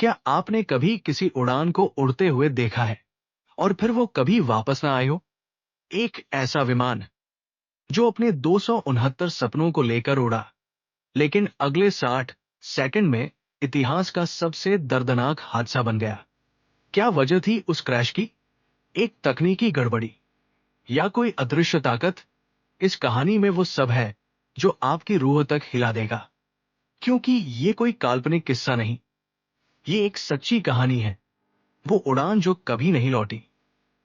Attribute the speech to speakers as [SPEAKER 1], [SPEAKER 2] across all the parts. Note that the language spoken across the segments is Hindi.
[SPEAKER 1] क्या आपने कभी किसी उड़ान को उड़ते हुए देखा है और फिर वो कभी वापस ना आए हो? एक ऐसा विमान जो अपने 269 सपनों को लेकर उड़ा, लेकिन अगले 60 सेकंड में इतिहास का सबसे दर्दनाक हादसा बन गया। क्या वजह थी उस क्रैश की? एक तकनीकी गड़बड़ी या कोई अदृश्य ताकत? इस कहानी में वो सब है जो आपकी रूह तक हिला देगा, क्योंकि ये कोई काल्पनिक किस्सा नहीं, ये एक सच्ची कहानी है। वो उड़ान जो कभी नहीं लौटी।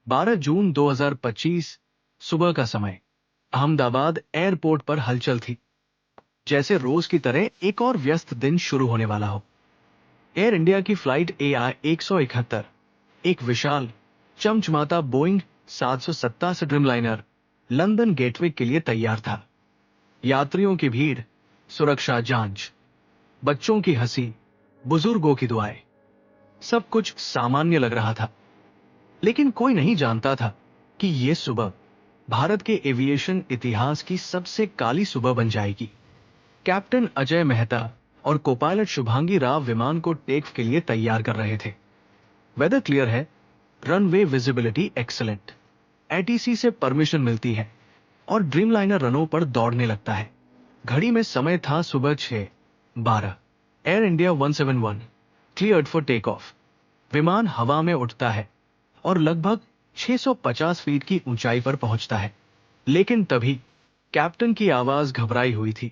[SPEAKER 1] 12 जून 2025 सुबह का समय, अहमदाबाद एयरपोर्ट पर हलचल थी। जैसे रोज की तरह एक और व्यस्त दिन शुरू होने वाला हो। एयर इंडिया की फ्लाइट AI 171, एक विशाल चमचमाता बोइंग 787 ड्रीमलाइनर, लंदन गेटवे के लिए तैयार था। यात्रियों की भीड़, सुरक्षा जांच, बच्चों की हंसी, बुजुर्गों की दुआएं, सब कुछ सामान्य लग रहा था। लेकिन कोई नहीं जानता था कि यह सुबह भारत के एविएशन इतिहास की सबसे काली सुबह बन जाएगी। कैप्टन अजय मेहता और कोपायलट शुभांगी राव विमान को टेक के लिए तैयार कर रहे थे। वेदर क्लियर है, रनवे विजिबिलिटी एक्सीलेंट, ATC से परमिशन मिलती है और ड्रीमलाइनर रनों पर दौड़ने लगता है। घड़ी में समय था सुबह 6:12। Air India 171 cleared for take off. विमान हवा में उठता है और लगभग 650 फीट की ऊंचाई पर पहुंचता है। लेकिन तभी कैप्टन की आवाज घबराई हुई थी।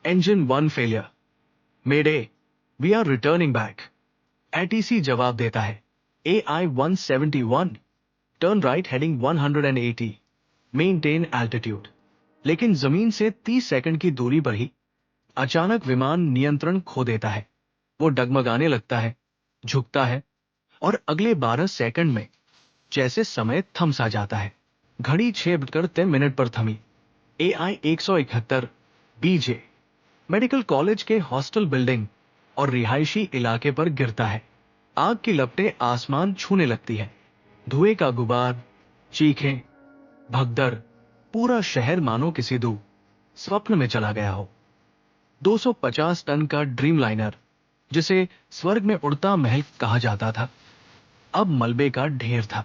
[SPEAKER 1] Engine 1 failure, mayday, we are returning back. ATC जवाब देता है, AI 171 turn right heading 180, maintain altitude. लेकिन जमीन से 30 सेकंड की दूरी पर ही अचानक विमान नियंत्रण खो देता है। वो डगमगाने लगता है, झुकता है और अगले 12 सेकंड में जैसे समय थम सा जाता है। घड़ी 6:03 पर थमी। AI 171 BJ मेडिकल कॉलेज के हॉस्टल बिल्डिंग और रिहायशी इलाके पर गिरता है। आग की लपटें आसमान छूने लगती है। धुएं का गुबार, चीखें, भगदड़, पूरा शहर मानो किसी दूर स्वप्न में चला गया हो। 250 टन का ड्रीमलाइनर, जिसे स्वर्ग में उड़ता महल कहा जाता था, अब मलबे का ढेर था।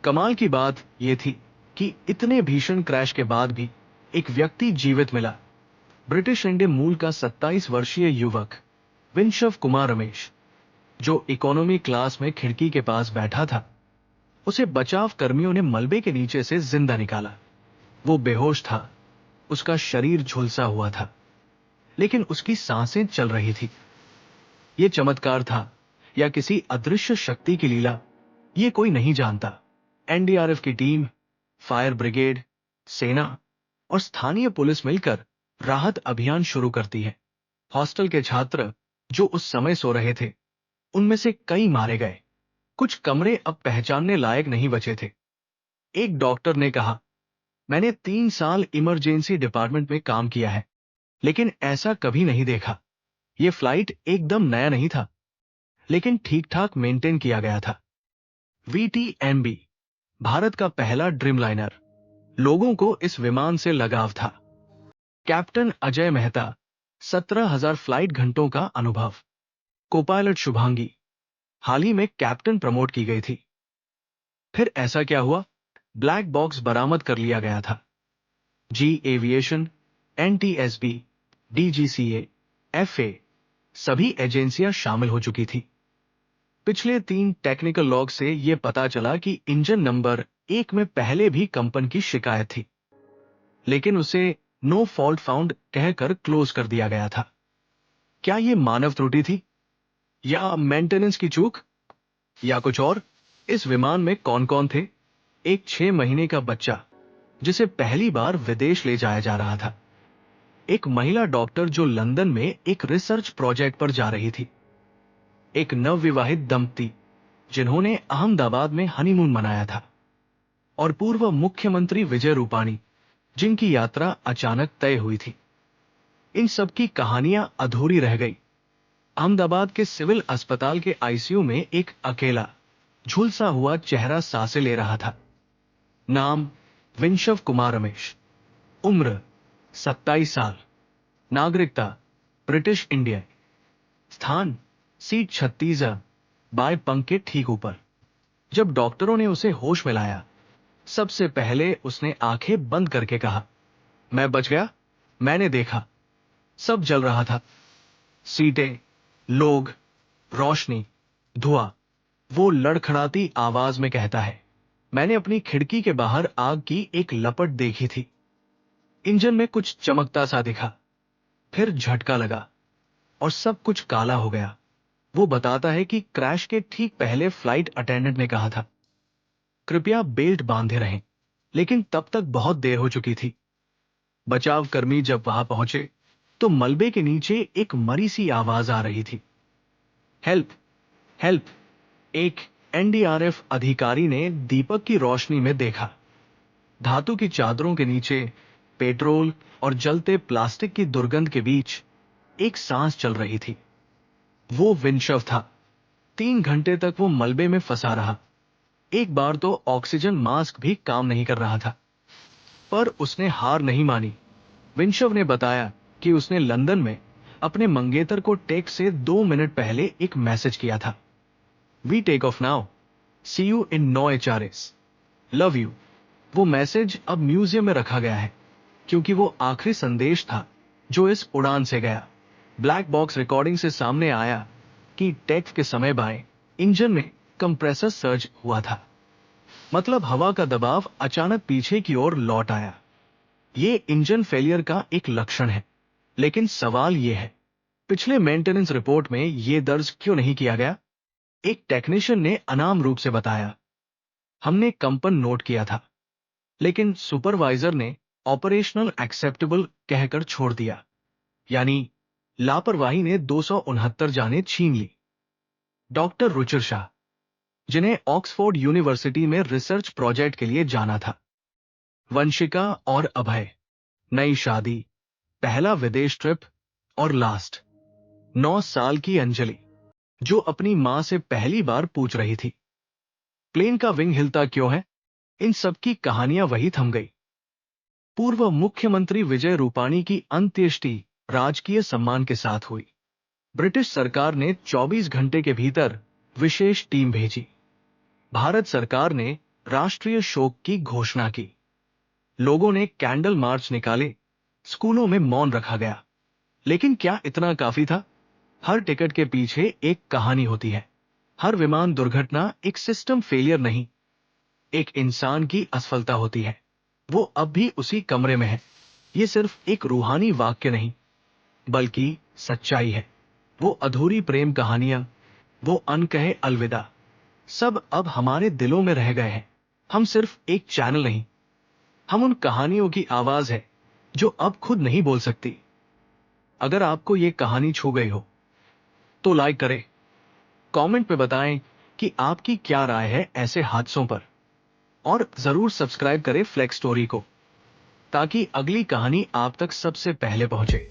[SPEAKER 1] कमाल की बात यह थी कि इतने भीषण क्रैश के बाद भी एक व्यक्ति जीवित मिला। ब्रिटिश इंडियन मूल का 27 वर्षीय युवक विंशव कुमार रमेश, जो इकोनॉमी क्लास में खिड़की के पास बैठा था। उसे बचाव कर्मियों ने मलबे के नीचे से जिंदा निकाला। वो बेहोश था, उसका शरीर झुलसा हुआ था, लेकिन उसकी सांसें चल रही थी। ये चमत्कार था या किसी अदृश्य शक्ति की लीला, ये कोई नहीं जानता। NDRF की टीम, फायर ब्रिगेड, सेना और स्थानीय पुलिस मिलकर राहत अभियान शुरू करती है। हॉस्टल के छात्र जो उस समय सो रहे थे, उनमें से कई मारे गए। कुछ कमरे अब पहचानने लायक नहीं बचे थे। एक डॉक्टर ने कहा, मैंने 3 साल इमरजेंसी डिपार्टमेंट में काम किया है, लेकिन ऐसा कभी नहीं देखा। यह फ्लाइट एकदम नया नहीं था, लेकिन ठीक ठाक मेंटेन किया गया था। VTMB, भारत का पहला ड्रीमलाइनर। लोगों को इस विमान से लगाव था। कैप्टन अजय मेहता, 17,000 फ्लाइट घंटों का अनुभव। कोपायलट शुभांगी, हाल ही में कैप्टन प्रमोट की गई थी। फिर ऐसा क्या हुआ? ब्लैक बॉक्स बरामद कर लिया गया था। जी एविएशन, NTSB, DGCA, FA, सभी एजेंसियां शामिल हो चुकी थी। पिछले 3 टेक्निकल लॉग से यह पता चला कि इंजन नंबर 1 में पहले भी कंपन की शिकायत थी, लेकिन उसे नो फॉल्ट फाउंड कहकर क्लोज कर दिया गया था। क्या यह मानव त्रुटि थी, या मेंटेनेंस की चूक, या कुछ और? इस विमान में कौन कौन थे? एक 6 महीने का बच्चा जिसे पहली बार विदेश ले जाया जा रहा था। एक महिला डॉक्टर जो लंदन में एक रिसर्च प्रोजेक्ट पर जा रही थी। एक नवविवाहित दंपति जिन्होंने अहमदाबाद में हनीमून मनाया था। और पूर्व मुख्यमंत्री विजय रूपाणी, जिनकी यात्रा अचानक तय हुई थी। इन सब की कहानियां अधूरी रह गई। अहमदाबाद के सिविल अस्पताल के ICU में एक अकेला झुलसा हुआ चेहरा सांसें ले रहा था। नाम विंशव कुमार रमेश, उम्र 27 साल, नागरिकता ब्रिटिश इंडियन, स्थान सीट 36 बाएं पंख के ठीक ऊपर। जब डॉक्टरों ने उसे होश में लाया, सबसे पहले उसने आंखें बंद करके कहा, मैं बच गया। मैंने देखा, सब जल रहा था। सीटें, लोग, रोशनी, धुआं। वो लड़खड़ाती आवाज में कहता है, मैंने अपनी खिड़की के बाहर आग की एक लपट देखी थी। इंजन में कुछ चमकता सा दिखा, फिर झटका लगा और सब कुछ काला हो गया। वो बताता है कि क्रैश के ठीक पहले फ्लाइट अटेंडेंट ने कहा था, कृपया बेल्ट बांधे रहें, लेकिन तब तक बहुत देर हो चुकी थी। बचाव कर्मी जब वहां पहुंचे तो मलबे के नीचे एक मरी सी आवाज आ रही थी, हेल्प, हेल्प। एक एनडीआरएफ अधिकारी ने दीपक की रोशनी में देखा, धातु की चादरों के नीचे पेट्रोल और जलते प्लास्टिक की दुर्गंध के बीच एक सांस चल रही थी। वो विनशव था। 3 घंटे तक वो मलबे में फंसा रहा। एक बार तो ऑक्सीजन मास्क भी काम नहीं कर रहा था, पर उसने हार नहीं मानी। विनशव ने बताया कि उसने लंदन में अपने मंगेतर को टेक्स्ट से 2 मिनट पहले एक मैसेज किया था, we take off now, see you in 9 HRS, love you. वो मैसेज अब म्यूजियम में रखा गया है, क्योंकि वो आखिरी संदेश था जो इस उड़ान से गया। ब्लैक बॉक्स रिकॉर्डिंग से सामने आया कि टेक्स्ट के समय बाएं इंजन में कंप्रेसर सर्ज हुआ था, मतलब हवा का दबाव अचानक पीछे की ओर लौट आया। ये इंजन फेलियर का एक लक्षण है, लेकिन सवाल यह है, पिछले मेंटेनेंस रिपोर्ट में यह दर्ज क्यों नहीं किया गया? एक टेक्नीशियन ने अनाम रूप से बताया, हमने कंपन नोट किया था, लेकिन सुपरवाइजर ने ऑपरेशनल एक्सेप्टेबल कहकर छोड़ दिया। यानी लापरवाही ने 269 जानें छीन ली। डॉक्टर रुचिर शाह, जिन्हें ऑक्सफोर्ड यूनिवर्सिटी में रिसर्च प्रोजेक्ट के लिए जाना था। वंशिका और अभय, नई शादी, पहला विदेश ट्रिप और लास्ट। 9 साल की अंजलि, जो अपनी मां से पहली बार पूछ रही थी, प्लेन का विंग हिलता क्यों है? इन सब की कहानियां वही थम गई। पूर्व मुख्यमंत्री विजय रूपाणी की अंत्येष्टि राजकीय सम्मान के साथ हुई। ब्रिटिश सरकार ने 24 घंटे के भीतर विशेष टीम भेजी। भारत सरकार ने राष्ट्रीय शोक की घोषणा की। लोगों ने कैंडल मार्च निकाले, स्कूलों में मौन रखा गया। लेकिन क्या इतना काफी था? हर टिकट के पीछे एक कहानी होती है। हर विमान दुर्घटना एक सिस्टम फेलियर नहीं, एक इंसान की असफलता होती है। वो अब भी उसी कमरे में है। ये सिर्फ एक रूहानी वाक्य नहीं, बल्कि सच्चाई है। वो अधूरी प्रेम कहानियां, वो अनकहे अलविदा, सब अब हमारे दिलों में रह गए हैं। हम सिर्फ एक चैनल नहीं, हम उन कहानियों की आवाज है जो अब खुद नहीं बोल सकती। अगर आपको ये कहानी छू गई हो तो लाइक करें, कमेंट में बताएं कि आपकी क्या राय है ऐसे हादसों पर, और जरूर सब्सक्राइब करें फ्लेक्स स्टोरी को, ताकि अगली कहानी आप तक सबसे पहले पहुंचे।